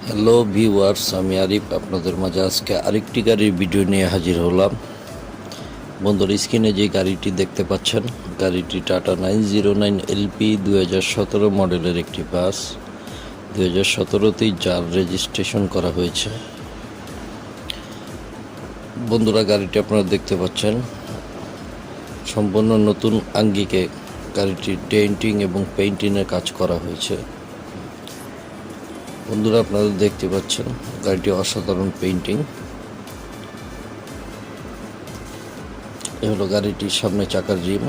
Hello viewers, আমি আরিফ আপনাদের মাঝে আজকে আরেকটি গাড়ির ভিডিও নিয়ে হাজির হলাম। বন্ধুর স্ক্রিনে যে গাড়িটি দেখতে পাচ্ছেন, গাড়িটি টাটা 909 LP 2017 মডেলের একটি বাস। 2017তেই যার রেজিস্ট্রেশন করা হয়েছে। বন্ধুরা, গাড়িটি আপনারা দেখতে পাচ্ছেন সম্পূর্ণ নতুন আঙ্গিকে গাড়িটির ডেন্টিং এবং পেইন্টিংয়ের কাজ করা হয়েছে। বন্ধুরা, আপনারা দেখতে পাচ্ছেন গাড়িটি অসাধারণ পেইন্টিং। এ হলো গাড়িটির সামনে চাকার রিম।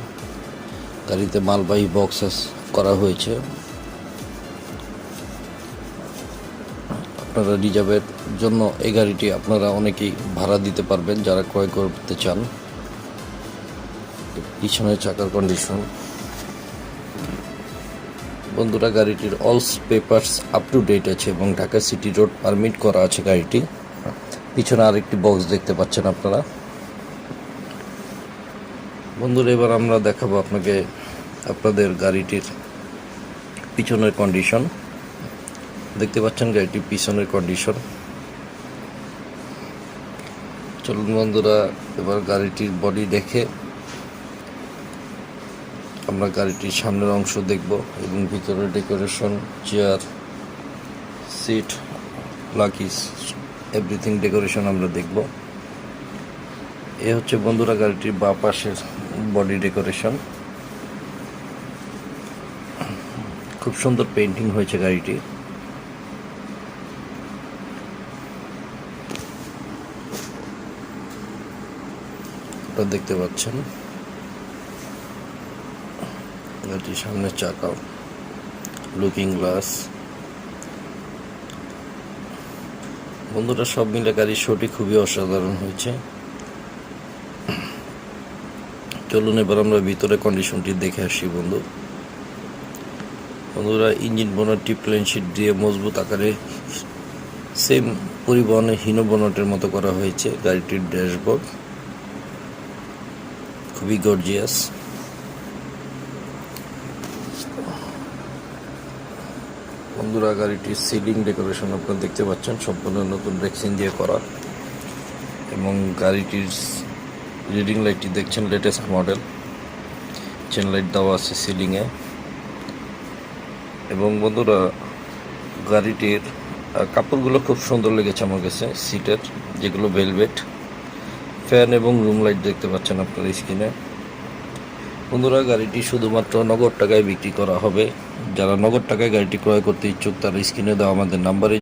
গাড়িতে মালবাহী বক্স করা হয়েছে। আপনারা রিজার্ভের জন্য এই গাড়িটি আপনারা অনেকেই ভাড়া দিতে পারবেন যারা ক্রয় করতে চান। পিছনের চাকার কন্ডিশন। বন্ধুরা, গাড়িটির all papers up to date আছে এবং ঢাকা সিটি রোড পারমিট করা আছে গাড়িটি। পিছনে আরেকটি বক্স দেখতে পাচ্ছেন আপনারা। বন্ধুরা, এবার আমরা দেখাবো আপনাদের গাড়িটির পিছনের কন্ডিশন। দেখতে পাচ্ছেন গাড়িটির পিছনের কন্ডিশন। চলুন বন্ধুরা, এবার গাড়িটির বডি দেখে আমরা গাড়িটির সামনের অংশ দেখব এবং ভিতরে ডেকোরেশন, চেয়ার, সিট, লাকিস, এভরিথিং ডেকোরেশন আমরা দেখব। এ হচ্ছে বন্ধুরা গাড়িটির বাঁ পাশের বডি ডেকোরেশন। খুব সুন্দর পেইন্টিং হয়েছে গাড়িটি। দেখতে পাচ্ছেন গাড়িটির সামনের চাকা, লুকিং গ্লাস। বন্ধুরা, সব মিলে গাড়ির শোটি খুবই অসাধারণ হয়েছে। চলুন এবার আমরা ভিতরে কন্ডিশনটি দেখে আসি। বন্ধুরা, ইঞ্জিন বনেটটি প্লেন শিট দিয়ে মজবুত আকারে সেম পরিবহনের হিনো বনেটের মতো করা হয়েছে। গাড়িটির ড্যাশবোর্ড খুবই গর্জিয়াস। বন্ধুরা, গাড়িটির সিলিং ডেকোরেশন আপনারা দেখতে পাচ্ছেন সম্পূর্ণ নতুন রেক্সিন দিয়ে করা এবং গাড়িটির রিডিং লাইটটি দেখছেন লেটেস্ট মডেল। চেন লাইট দেওয়া আছে সিলিংয়ে। এবং বন্ধুরা, গাড়িটির কাপড়গুলো খুব সুন্দর লেগেছে আমার কাছে, সিটের যেগুলো ভেলভেট। ফ্যান এবং রুম লাইট দেখতে পাচ্ছেন আপনার স্ক্রিনে। বন্ধুরা, গাড়িটি শুধুমাত্র নগদ টাকায় বিক্রি করা হবে। যারা নগদ টাকায় গাড়িটি ক্রয় করতে ইচ্ছুক তারা স্ক্রিনে দেওয়া আমাদের নাম্বারে